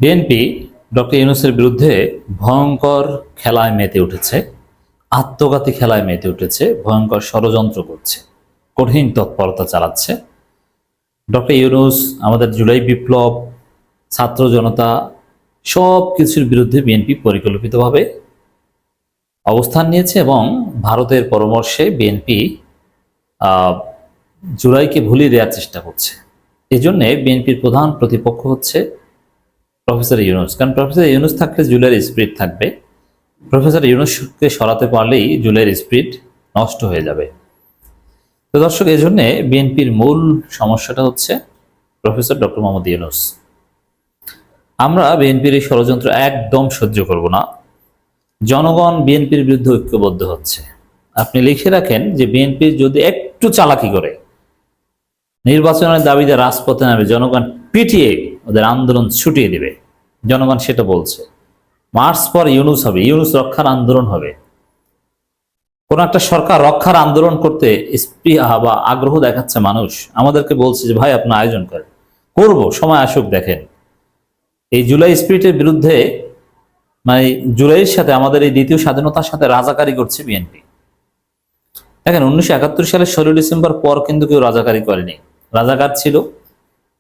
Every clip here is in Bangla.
বিএনপি ডক্টর ইউনূসের বিরুদ্ধে ভয়ঙ্কর খেলায় মেতে উঠেছে, আত্মঘাতী খেলায় মেতে উঠেছে, ভয়ঙ্কর ষড়যন্ত্র করছে, কঠিন তৎপরতা চালাচ্ছে। ডক্টর ইউনূস, আমাদের জুলাই বিপ্লব, ছাত্র জনতা সব কিছুর বিরুদ্ধে বিএনপি পরিকল্পিতভাবে অবস্থান নিয়েছে এবং ভারতের পরামর্শে বিএনপি জুলাইকে ভুলিয়ে দেওয়ার চেষ্টা করছে। এই জন্যে বিএনপির প্রধান প্রতিপক্ষ হচ্ছে প্রফেসর ইউনূস। কারণ প্রফেসর ইউনূস থাকলে জুলাইয়ের স্পিরিট থাকবে, প্রফেসর ইউনূসকে সরাতে পারলেই জুলাইয়ের স্পিরিট নষ্ট হয়ে যাবে। তো দর্শক, এই জন্যে বিএনপির মূল সমস্যাটা হচ্ছে প্রফেসর ডক্টর মোহাম্মদ ইউনূস। আমরা বিএনপির এই ষড়যন্ত্র একদম সহ্য করব না। জনগণ বিএনপির বিরুদ্ধে ঐক্যবদ্ধ হচ্ছে। আপনি লিখে রাখেন যে বিএনপি যদি একটু চালাকি করে নির্বাচনের দাবিতে রাজপথে নামে, জনগণ পিটিয়ে ওদের আন্দোলন ছুটিয়ে দেবে। জনগণ সেটা বলছে। মার্চ পর ইউনূস হবে, ইউনূস রক্ষার আন্দোলন হবে। কোন একটা সরকার রক্ষার আন্দোলন করতে স্পৃহা বা আগ্রহ দেখাচ্ছে মানুষ, আমাদেরকে বলছে যে ভাই আপনার আয়োজন করেন, করব, সময় আসুক। দেখেন, এই জুলাই স্পিরিটের বিরুদ্ধে, মানে জুলাইয়ের সাথে আমাদের এই দ্বিতীয় স্বাধীনতার সাথে রাজাকারি করছে বিএনপি। দেখেন, 1971 সালের 16 ডিসেম্বর পর কিন্তু কেউ রাজাকারি করেনি। রাজাকার ছিল,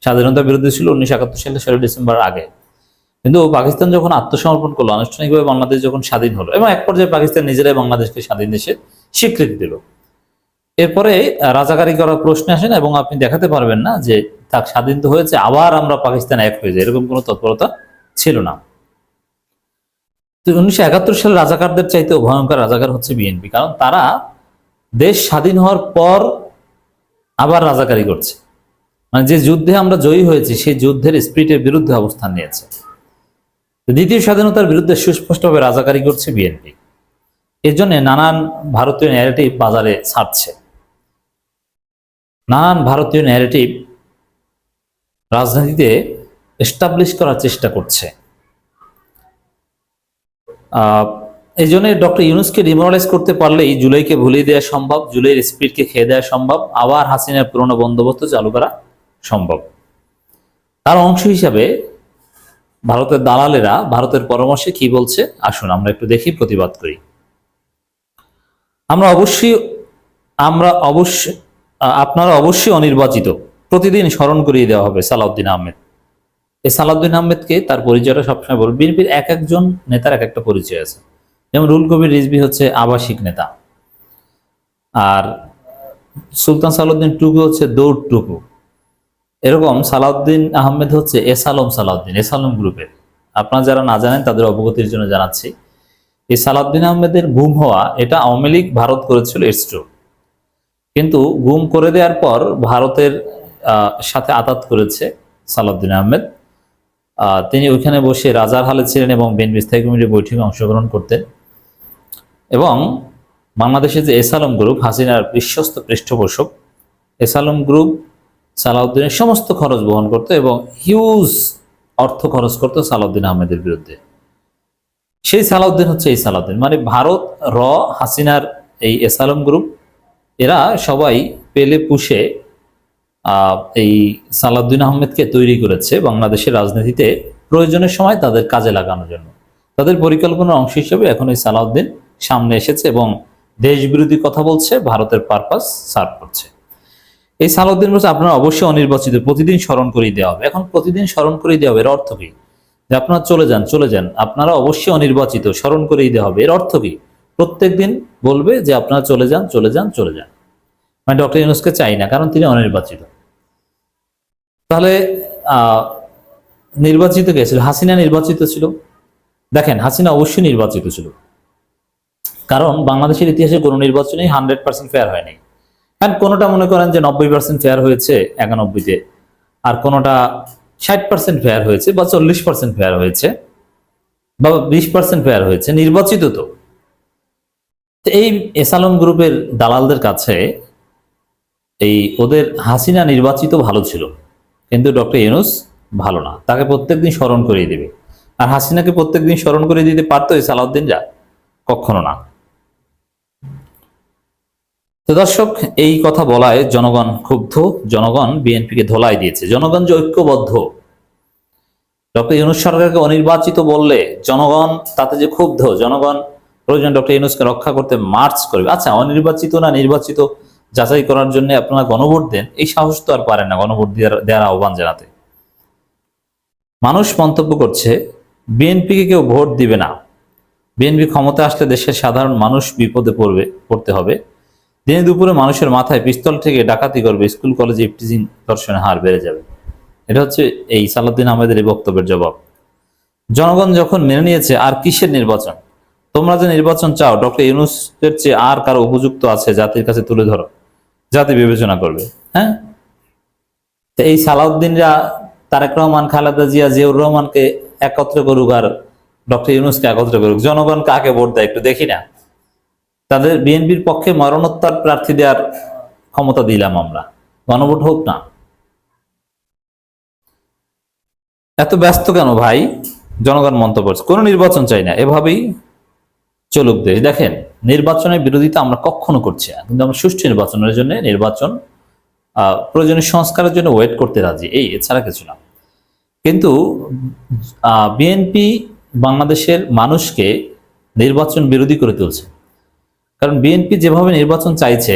স্বাধীনতার বিরুদ্ধে ছিল 1971 সালের 16 ডিসেম্বর আগে। কিন্তু পাকিস্তান যখন আত্মসমর্পণ করলো, আনুষ্ঠানিকভাবে বাংলাদেশ যখন স্বাধীন হলো এবং এক পর্যায়ে পাকিস্তান নিজেরাই বাংলাদেশকে স্বাধীন দেশে স্বীকৃতি দিল, এরপরে রাজাকারি করার প্রশ্ন আসে না এবং আপনি দেখাতে পারবেন না যে তাক স্বাধীন তো হয়েছে আবার আমরা পাকিস্তান এক হয়ে যাই, এরকম কোনো তৎপরতা ছিল না। তো 1971 সালে রাজাকারদের চাইতেও ভয়ঙ্কর রাজাকার হচ্ছে বিএনপি, কারণ তারা দেশ স্বাধীন হওয়ার পর আবার রাজাকারি করছে। মানে যে যুদ্ধে আমরা জয়ী হয়েছি সেই যুদ্ধের স্পিরিটের বিরুদ্ধে অবস্থান নিয়েছে। দ্বিতীয় স্বাধীনতার বিরুদ্ধে সুস্পষ্টভাবে রাজাকারি করছে বিএনপি। এর জন্য নানান ভারতীয় ন্যারেটিভ বাজারে ছাড়ছে, নানান ভারতীয় ন্যারেটিভ রাজনীতিতে এস্টাবলিশ করার চেষ্টা করছে। এই জন্য ডক্টর ইউনূসকে ডিমোরালাইজ করতে পারলেই জুলাইকে ভুলিয়ে দেওয়া সম্ভব, জুলাইয়ের স্পিরিটকে খেয়ে দেওয়া সম্ভব, আবার হাসিনার পুরনো বন্দোবস্ত চালু করা সম্ভব। তার অংশ হিসাবে ভারতের দালালেরা ভারতের পরামর্শে কি বলছে আসুন আমরা একটু দেখি, প্রতিবাদ করি। আপনারা অবশ্যই অনির্বাচিত, প্রতিদিন স্মরণ করিয়ে দেওয়া হবে সালাউদ্দিন আহমেদ। এই সালাউদ্দিন আহমেদকে তার পরিচয়টা সবসময় বলবে। বিএনপির এক একজন নেতার এক একটা পরিচয় আছে। যেমন রুহুল কবির রিজভী হচ্ছে আবাসিক নেতা, আর সুলতান সালাউদ্দিন টুকু হচ্ছে দৌড় টুকু। এরকম সালাউদ্দিন আহমেদ হচ্ছে এসালম সালাউদ্দিন, এসালম গ্রুপের। আপনারা যারা না জানেন তাদের অবগতির জন্য জানাচ্ছি, এই সালাউদ্দিন আহমেদের গুম হওয়া এটা আওয়ামী লীগ ভারত করেছিল, ইটস ট্রু। কিন্তু গুম করে দেওয়ার পর ভারতের সাথে আতাত করেছে সালাউদ্দিন আহমেদ। তিনি ওইখানে বসে রাজার হালে ছিলেন এবং বিএনপি স্থায়ী কমিটির বৈঠকে অংশগ্রহণ করতেন। এবং বাংলাদেশের যে এসালম গ্রুপ, হাসিনার বিশ্বস্ত পৃষ্ঠপোষক, এসালম গ্রুপ সালাউদ্দিনের সমস্ত খরচ বহন করত এবং হিউজ অর্থ খরচ করত সালাউদ্দিন আহমেদের বিরুদ্ধে। সেই সালাউদ্দিন হচ্ছে এই সালাউদ্দিন। মানে ভারত, হাসিনার এই এসালম গ্রুপ, এরা সবাই পেলে পুষে এই সালাউদ্দিন আহমেদকে তৈরি করেছে বাংলাদেশের রাজনীতিতে প্রয়োজনের সময় তাদের কাজে লাগানোর জন্য। তাদের পরিকল্পনার অংশ হিসেবে এখন এই সালাউদ্দিন সামনে এসেছে এবং দেশ বিরোধী কথা বলছে, ভারতের পারপাস সার্ভ করছে। এই সালাউদ্দিন বলছে আপনারা অবশ্যই অনির্বাচিত, প্রতিদিন স্মরণ করিয়ে দেওয়া হবে। এখন প্রতিদিন স্মরণ করিয়ে দেওয়া হবে, এর অর্থ কি? যে আপনারা চলে যান, আপনারা অবশ্যই অনির্বাচিত, স্মরণ করিয়ে দেওয়া হবে, এর অর্থ কি? প্রত্যেক দিন বলবে যে আপনারা চলে যান। মানে ডক্টর ইউনূসকে চাই না, কারণ তিনি অনির্বাচিত। তাহলে নির্বাচিত কে ছিল? হাসিনা নির্বাচিত ছিল। দেখেন, হাসিনা অবশ্যই নির্বাচিত ছিল, কারণ বাংলাদেশের ইতিহাসে কোনো নির্বাচনই 100% ফেয়ার হয়নি। কারণ কোনোটা মনে করেন যে 90% ফেয়ার হয়েছে 91-তে, আর কোনোটা 60% ফেয়ার হয়েছে বা 40% ফেয়ার হয়েছে বা 20% ফেয়ার হয়েছে। নির্বাচিত তো এই এসালম গ্রুপের দালালদের কাছে এই ওদের হাসিনা নির্বাচিত ভালো ছিল, কিন্তু ডক্টর ইউনূস ভালো না, তাকে প্রত্যেকদিন স্মরণ করিয়ে দেবে। আর হাসিনাকে প্রত্যেকদিন স্মরণ করিয়ে দিতে পারতো এই সালাউদ্দিনরা? কখনো না। তো দর্শক, এই কথা বলায় জনগণ ক্ষুব্ধ, জনগণ বিএনপিকে ধোলাই দিয়েছে। জনগণ যে ঐক্যবদ্ধ, ডক্টর ইউনূস সরকারকে অনির্বাচিত বললে জনগণ তাতে যে ক্ষুব্ধ, জনগণ প্রয়োজন ডক্টর ইউনূসকে রক্ষা করতে মার্চ করবে। আচ্ছা, অনির্বাচিত না নির্বাচিত যাচাই করার জন্য আপনারা গণভোট দেন, এই সাহস তো আর পারেন না গণভোট দেওয়ার আহ্বান জানাতে। মানুষ মন্তব্য করছে বিএনপিকে কেউ ভোট দিবে না, বিএনপি ক্ষমতা আসলে দেশের সাধারণ মানুষ বিপদে পড়তে হবে, দিনে দুপুরে মানুষের মাথায় পিস্তল থেকে ডাকাতি করবে, স্কুল কলেজে ইফটিজিং ধর্ষণের হার বেড়ে যাবে। এটা হচ্ছে এই সালাউদ্দিন আহমেদের এই বক্তব্যের জবাব। জনগণ যখন মেনে নিয়েছে, আর কিসের নির্বাচন? তোমরা যে নির্বাচন চাও ডক্টর ইউনূসের চেয়ে আর কারো উপযুক্ত আছে জাতির কাছে তুলে ধরো, জাতি বিবেচনা করবে। হ্যাঁ, তো এই সালাউদ্দিনরা তারেক রহমান, খালেদা জিয়া, জিয়াউর রহমানকে একত্র করুক আর ডক্টর ইউনূসকে একত্র করুক, জনগণ কাকে ভোট দেয় একটু দেখি না। তাদের বিএনপির পক্ষে মরণোত্তর প্রার্থী দেওয়ার ক্ষমতা দিলাম আমরা, গণভোট হোক না। এত ব্যস্ত কেন ভাই? জনগণ মন্তব্য করছে কোনো নির্বাচন চাই না, এভাবেই চলুক দেশ। দেখেন, নির্বাচনের বিরোধিতা আমরা কখনো করছি না, কিন্তু আমরা সুষ্ঠু নির্বাচনের জন্য প্রয়োজনীয় সংস্কারের জন্য ওয়েট করতে রাজি, এছাড়া কিছু না। কিন্তু বিএনপি বাংলাদেশের মানুষকে নির্বাচন বিরোধী করে তুলছে। কারণ বিএনপি যেভাবে নির্বাচন চাইছে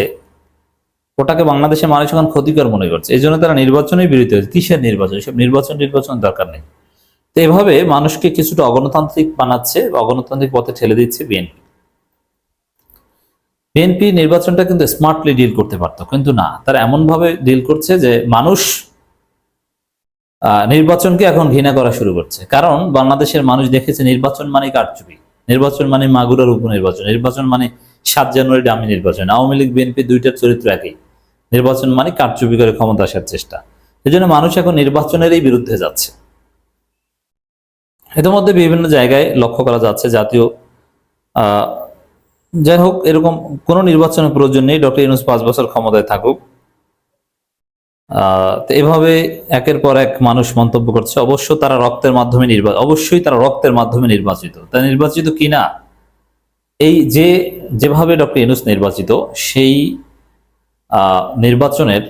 ওটাকে বাংলাদেশের মানুষ এখন ক্ষতিকর মনে করছে, এই জন্য তারা নির্বাচনের বিরোধী হচ্ছে। কিসের নির্বাচন? সব নির্বাচন দরকার নেই। তো এভাবে মানুষকে কিছুটা অগণতান্ত্রিক বানাচ্ছে, অগণতান্ত্রিক পথে ঠেলে দিচ্ছে বিএনপি। বিএনপি নির্বাচনটা কিন্তু স্মার্টলি ডিল করতে পারতো, কিন্তু না, তারা এমন ভাবে ডিল করছে যে মানুষ নির্বাচনকে এখন ঘৃণা করা শুরু করছে। কারণ বাংলাদেশের মানুষ দেখেছে নির্বাচন মানে কারচুপি, নির্বাচন মানে মাগুরার উপনির্বাচন, নির্বাচন মানে 7 জানুয়ারি ডামি নির্বাচন। আওয়ামী লীগ বিএনপি দুইটার চরিত্র একই, নির্বাচন মানে কারচুপি করে ক্ষমতা আসার চেষ্টা। এই জন্য মানুষ এখন নির্বাচনেরই বিরুদ্ধে যাচ্ছে। ইতিমধ্যে বিভিন্ন জায়গায় লক্ষ্য করা যাচ্ছে জাতীয় যাই হোক, এরকম কোন নির্বাচনের প্রয়োজন নেই, ডক্টর ইউনূস 5 বছর ক্ষমতায় থাকুক। তো এভাবে একের পর এক মানুষ মন্তব্য করছে। অবশ্যই তারা রক্তের মাধ্যমে নির্বাচিত। তা নির্বাচিত কিনা, এই যেভাবে ডক্টর ইউনূস নির্বাচিত, সেই নির্বাচনের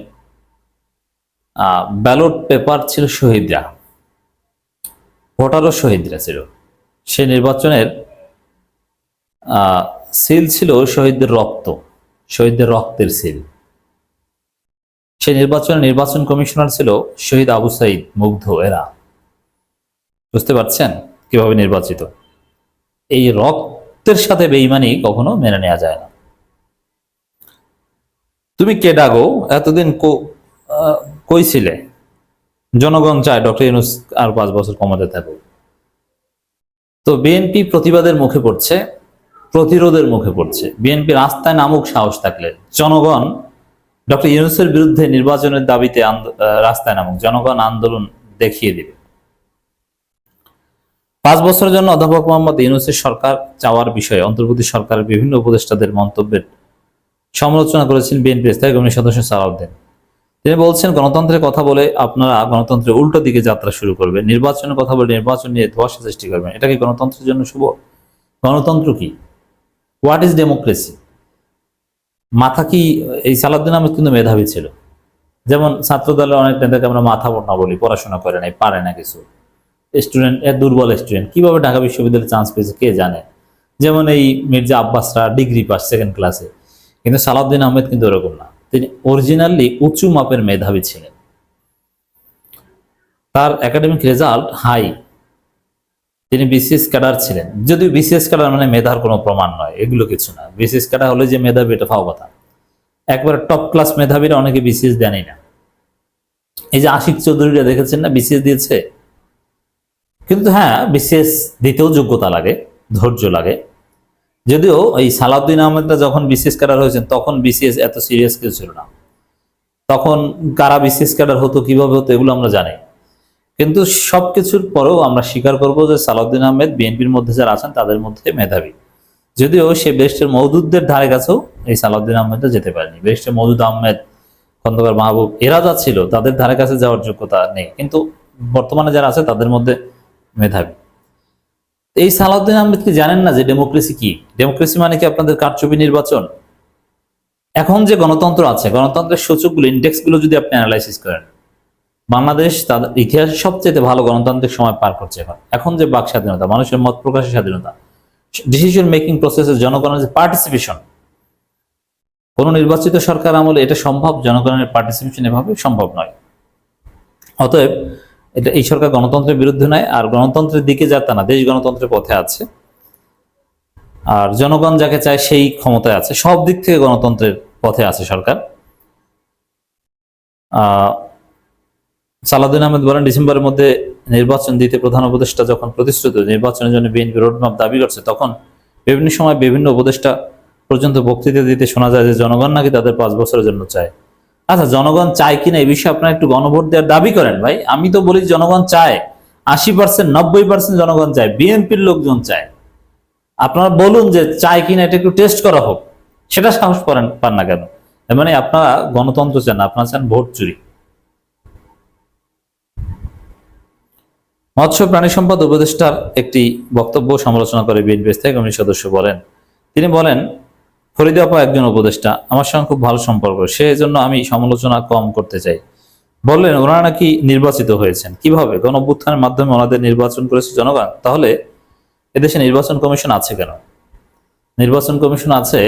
ব্যালট পেপার ছিল শহীদরা, ভোটারও শহীদরা ছিল। সেই নির্বাচনের সিল ছিল শহীদদের রক্তের সিল। সেই নির্বাচন কমিশনার ছিল শহীদ আবু সাইদ, মুগ্ধ, এরা। বুঝতে পারছেন কিভাবে নির্বাচিত? এই রক্তের সাথে বেঈমানি কখনো মেনে নেওয়া যায় না। তুমি কে ডাগো, এতদিন কই ছিলে? জনগণ চায় ডক্টর ইউনূস আর 5 বছর ক্ষমতায় থাকুক। তো বিএনপি প্রতিবাদের মুখে পড়ছে, প্রতিরোধের মুখে পড়ছে। বিএনপি রাস্তায় নামুক সাহস থাকলে, জনগণ ডক্টর ইউনূসের বিরুদ্ধে নির্বাচনের দাবিতে রাস্তায় নামুক, জনগণ আন্দোলন দেখিয়ে দিবে। 5 বছরের জন্য অধ্যাপক মোহাম্মদ ইউনূসের সরকার চাওয়ার বিষয়ে অন্তর্বর্তী সরকারের বিভিন্ন উপদেষ্টাদের মন্তব্যের সমালোচনা করেছেন বিএনপি স্থায়ী কমিটির সদস্য সালাউদ্দিন। তিনি বলছেন, গণতন্ত্রের কথা বলে আপনারা গণতন্ত্রের উল্টো দিকে যাত্রা শুরু করবেন, নির্বাচনের কথা বলে নির্বাচন নিয়ে ধোঁয়াশা সৃষ্টি করবেন। এটা কি গণতন্ত্রের জন্য শুভ? গণতন্ত্র কি? What is democracy? মাথা কি? এই সালাউদ্দিন আহমেদ কিন্তু মেধাবী ছিল। যেমন ছাত্র দলের অনেক নেতাকে আমরা মাথা না বলি, পড়াশোনা করে নাই, পারে না কিছু, স্টুডেন্ট, দুর্বল স্টুডেন্ট, কিভাবে ঢাকা বিশ্ববিদ্যালয়ে চান্স পেয়েছে কে জানে। যেমন এই মির্জা আব্বাসরা ডিগ্রি পাস 2nd ক্লাসে, কিন্তু সালাউদ্দিন আহমেদ কিন্তু এরকম না। তিনি অরিজিনালি উঁচু মাপের মেধাবী ছিলেন, তার একাডেমিক রেজাল্ট হাই, তিনি বিসিএস ক্যাডার ছিলেন। যদিও বিসিএস ক্যাডার মানে মেধার কোনো প্রমাণ নয়, এগুলো কিছু না। বিসিএস ক্যাডার হলে যে মেধাবী, এটা ফাও কথা। একবার টপ ক্লাস মেধাবীরা অনেকে বিসিএস দেনই না। এই যে আশিক চৌধুরীরা দেখেছেন না, বিসিএস দিয়েছে। কিন্তু হ্যাঁ, বিসিএস দিতেও যোগ্যতা লাগে, ধৈর্য লাগে। যদিও এই সালাউদ্দিন আহমেদরা যখন বিসিএস ক্যাডার হয়েছেন তখন বিসিএস এত সিরিয়াস কিছু ছিল না। তখন কারা বিসিএস ক্যাডার হতো, কিভাবে হতো, এগুলো আমরা জানি। কিন্তু সবকিছুর পরেও আমরা স্বীকার করবো যে সালাউদ্দিন আহমেদ বিএনপির মধ্যে যারা আছেন তাদের মধ্যে মেধাবী। যদিও সে ব্যারিস্টার মওদুদের ধারে কাছেও এই সালাউদ্দিন আহমেদরা যেতে পারেনি। ব্যারিস্টার মওদুদ আহমেদ, খন্দকার মাহবুব, এরা যা ছিল তাদের ধারে কাছে যাওয়ার যোগ্যতা নেই, কিন্তু বর্তমানে যারা আছে তাদের মধ্যে মেধাবী। এই সালাউদ্দিন আহমেদ কি জানেন না যে ডেমোক্রেসি কি? ডেমোক্রেসি মানে কি আপনাদের কারচুপি নির্বাচন? এখন যে গণতন্ত্র আছে, গণতন্ত্রের সূচকগুলো, ইন্ডেক্সগুলো যদি আপনি অ্যানালাইসিস করেন, বাংলাদেশ তাদের ইতিহাসে সবচেয়ে ভালো গণতান্ত্রিক সময় পার করছে। এখন যে বাক স্বাধীনতা, মানুষের মত প্রকাশের স্বাধীনতা, ডিসিশন মেকিং প্রসেসে জনগণের যে পার্টিসিপেশন, কোন নির্বাচিত সরকার আমলে এটা সম্ভব? জনগণের পার্টিসিপেশন এভাবে সম্ভব নয়। অতএব এই সরকার গণতন্ত্রের বিরুদ্ধে নয়, আর গণতন্ত্রের দিকে যাতে না, দেশ গণতন্ত্রের পথে আছে, আর জনগণ যাকে চায় সেই ক্ষমতায় আছে, সব দিক থেকে গণতন্ত্রের পথে আছে সরকার। সালাউদ্দিন আহমেদ বলেন, ডিসেম্বরের মধ্যে নির্বাচন দিতে প্রধান উপদেষ্টা যখন প্রতিশ্রুত নির্বাচনের জন্য বিএনপি রোডম্যাপ দাবি করছে, তখন বিভিন্ন সময় বিভিন্ন উপদেষ্টা পর্যন্ত বক্তৃতা দিতে শোনা যায় যে জনগণ নাকি তাদের 5 বছরের জন্য চায়। আচ্ছা, জনগণ চায় কিনা এই বিষয়ে আপনারা একটু গণভোট দেওয়ার দাবি করেন ভাই। আমি তো বলি জনগণ চায়, 80% 90% জনগণ চায়, বিএনপির লোকজন চায়। আপনারা বলুন যে চায় কিনা, এটা একটু টেস্ট করা হোক। সেটা সাহস পান না কেন? মানে আপনারা গণতন্ত্র চান না, আপনারা চান ভোট চুরি। মৎস্য প্রাণী সম্পদ উপদেষ্টার একটি বক্তব্য সমালোচনা করে বিএনপি স্থায়ী কমিটির সদস্য বলেন, তিনি বলেন, ফরিদা আপা একজন উপদেষ্টা, আমার সঙ্গে খুব ভালো সম্পর্ক, সেজন্য আমি সমালোচনা কম করতে চাই। বললেন ওনারা নাকি নির্বাচিত হয়েছেন। কিভাবে? গণঅভ্যুত্থানের মাধ্যমে ওনাদের নির্বাচন করেছে জনগণ। তাহলে এদেশে নির্বাচন কমিশন আছে কেন? নির্বাচন কমিশন আছে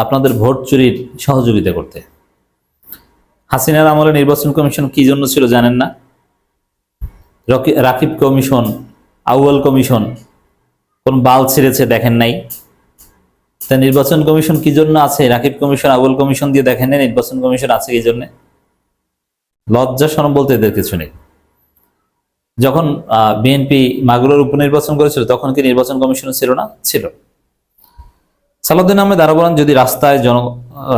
আপনাদের ভোট চুরির সহযোগিতা করতে। হাসিনার আমলে নির্বাচন কমিশন কি জন্য ছিল জানেন না? রাকিব কমিশন, আউয়াল কমিশন, কোন বাল ছিঁড়েছে দেখেন নাই? তা নির্বাচন কমিশন কি জন্য আছে? রাকিব কমিশন, আউয়াল কমিশন দিয়ে দেখেন নাই নির্বাচন কমিশন আছে এই জন্য? লজ্জা শরম বলতে এদের কিছু নেই। যখন বিএনপি মাগুরার উপনির্বাচন করেছিল তখন কি নির্বাচন কমিশন ছিল না? ছিল। সালাউদ্দিন আহমেদ আরো বলেন, যদি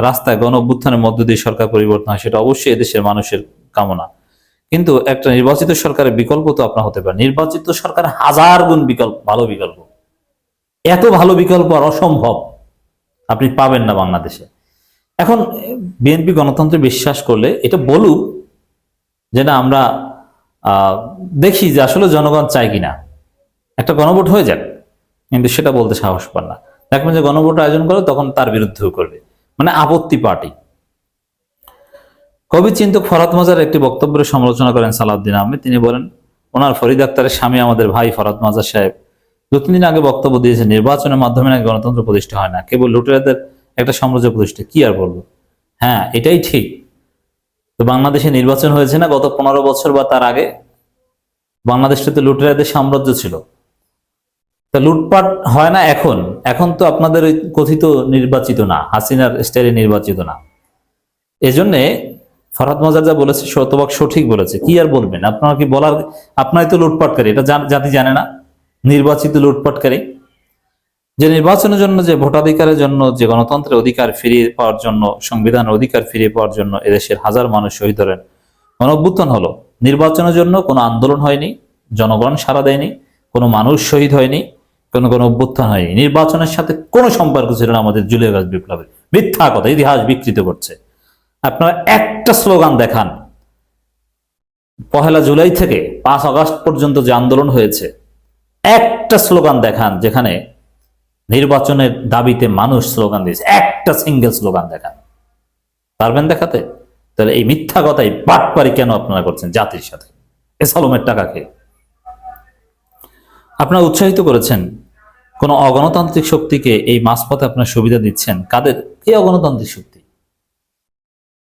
রাস্তায় গণ অভ্যুত্থানের মধ্য দিয়ে সরকার পরিবর্তন হয়, সেটা অবশ্যই এদেশের মানুষের কামনা। কিন্তু একটা নির্বাচিত সরকারের বিকল্প তো আপনার হতে পারে। নির্বাচিত সরকার 1000 গুণ ভালো বিকল্প। এত ভালো বিকল্প আর অসম্ভব আপনি পাবেন না বাংলাদেশে। এখন বিএনপি গণতন্ত্রে বিশ্বাস করলে এটা বলুক যে না, আমরা দেখি যে আসলে জনগণ চায় কিনা, একটা গণভোট হয়ে যাক। কিন্তু সেটা বলতে সাহস পান না। দেখবেন যে গণভোট আয়োজন করে তখন তার বিরুদ্ধেও করবে, মানে আপত্তি পার্টি। কবি চিন্তক ফরহাদ মাজার একটি বক্তব্যের সমালোচনা করেন সালাউদ্দিন আহমেদ। তিনি বলেন, ওনার ফরিদ আক্তারের স্বামী আমাদের ভাই ফরহাদ মাজার সাহেব 2-3 দিন আগে বক্তব্য দিয়েছে নির্বাচনের মাধ্যমে নাকি গণতন্ত্র প্রতিষ্ঠা হয় না, কেবল লুটেরাদের একটা সাম্রাজ্য প্রতিষ্ঠা। কি আর বলবো? হ্যাঁ, এটাই ঠিক। তো বাংলাদেশে নির্বাচন হয়েছে না গত 15 বছর বা তার আগে? বাংলাদেশটাতে লুটেরাদের সাম্রাজ্য ছিল। তা লুটপাট হয় না এখন? এখন তো আপনাদের ওই কথিত নির্বাচিত না, হাসিনার স্টাইলে নির্বাচিত না। এজন্যে ফরহাদ মাজার যা বলেছে শতভাগ সঠিক বলেছে। কি আর বলবেন? আপনারা কি বলার? আপনারাই তো লুটপাটকারী, এটা জাতি জানে না? নির্বাচিত লুটপাটকারী। যে নির্বাচনের জন্য, যে ভোটাধিকারের জন্য, যে গণতন্ত্রের অধিকার ফিরিয়ে পাওয়ার জন্য, সংবিধানের অধিকার ফিরিয়ে পাওয়ার জন্য এদেশের হাজার মানুষ শহীদ হলেন, গণঅভ্যুত্থান হলো। নির্বাচনের জন্য কোনো আন্দোলন হয়নি, জনগণ সাড়া দেয়নি, কোনো মানুষ শহীদ হয়নি, কোনো অভ্যুত্থান হয়নি। নির্বাচনের সাথে কোনো সম্পর্ক ছিল না আমাদের জুলাই আগস্ট বিপ্লবের। মিথ্যা কথা, ইতিহাস বিকৃত করছে। আপনারা একটা স্লোগান দেখান 1 জুলাই থেকে 5 আগস্ট পর্যন্ত যে আন্দোলন হয়েছে, একটা স্লোগান দেখান যেখানে নির্বাচনের দাবিতে মানুষ স্লোগান দিয়েছে। একটা সিঙ্গেল স্লোগান দেখান। পারবেন দেখাতে? তাহলে এই মিথ্যা কথাই বাটপারি কেন আপনারা করছেন জাতির সাথে? এসালমের টাকা খেয়ে আপনারা উৎসাহিত করেছেন কোন অগণতান্ত্রিক শক্তিকে, এই মাঝপথে আপনার সুবিধা দিচ্ছেন। কাদের? কে অগণতান্ত্রিক শক্তি?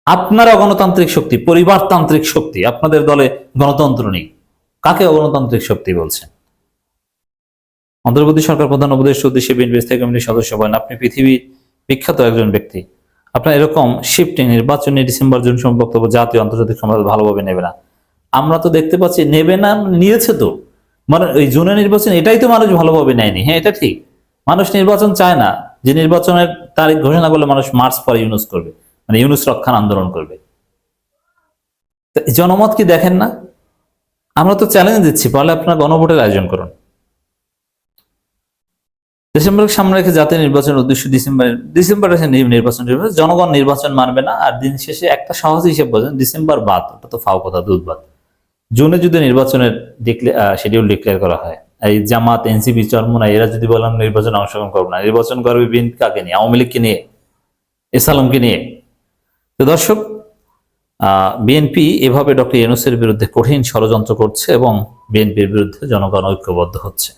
আপনার অগণতান্ত্রিক শক্তি, পরিবারতান্ত্রিক শক্তি। আপনাদের দলে গণতন্ত্র নেই। কাকে অগণতান্ত্রিক শক্তি বলছেন? অন্তর্বর্তী সরকার প্রধান উপদেষ্টা উদ্দেশ্যে বিএনপি স্থায়ী কমিটির সদস্য বলেন, আপনি পৃথিবীর বিখ্যাত একজন ব্যক্তি। আপনার এরকম শিফটিং নির্বাচনী ডিসেম্বর জুন বক্তব্য জাতীয় আন্তর্জাতিক সমাজ ভালোভাবে নেবে না। আমরা তো দেখতে পাচ্ছি নেবে না, নিয়েছে তো। মানে ওই জুনের নির্বাচন, এটাই তো মানুষ ভালোভাবে নেয়নি। হ্যাঁ, এটা ঠিক, মানুষ নির্বাচন চায় না। যে নির্বাচনের তারিখ ঘোষণা করলে মানুষ মার্চ পরে ইউনুস করবে, মানে ইউনুস রক্ষার আন্দোলন করবে। জনমত কি দেখেন না? আমরা তো চ্যালেঞ্জ দিচ্ছি, পারলে আপনারা গণভোটের আয়োজন করুন। ডিসেম্বরের সামনে রেখে জাতীয় নির্বাচনের উদ্দেশ্য ডিসেম্বরে নির্বাচন, জনগণ নির্বাচন মানবে না। আর দিন শেষে একটা সহজ হিসেব বলছেন, ডিসেম্বর বাদ, ওটা তো ফাও কথা, দুধ বাদ। জুনে যদি নির্বাচনের শিডিউল ডিক্লেয়ার করা হয়, এই জামাত, এনসিপি, চরমোনা এরা যদি বললাম নির্বাচনে অংশগ্রহণ করবো না, নির্বাচন করবে বিএনপি কাকে নিয়ে? আওয়ামী লীগকে নিয়ে, এসালামকে নিয়ে। তো দর্শক, বিএনপি এভাবে ডক্টর ইউনূসের বিরুদ্ধে কঠিন ষড়যন্ত্র করছে এবং বিএনপির বিরুদ্ধে জনগণ ঐক্যবদ্ধ হচ্ছে।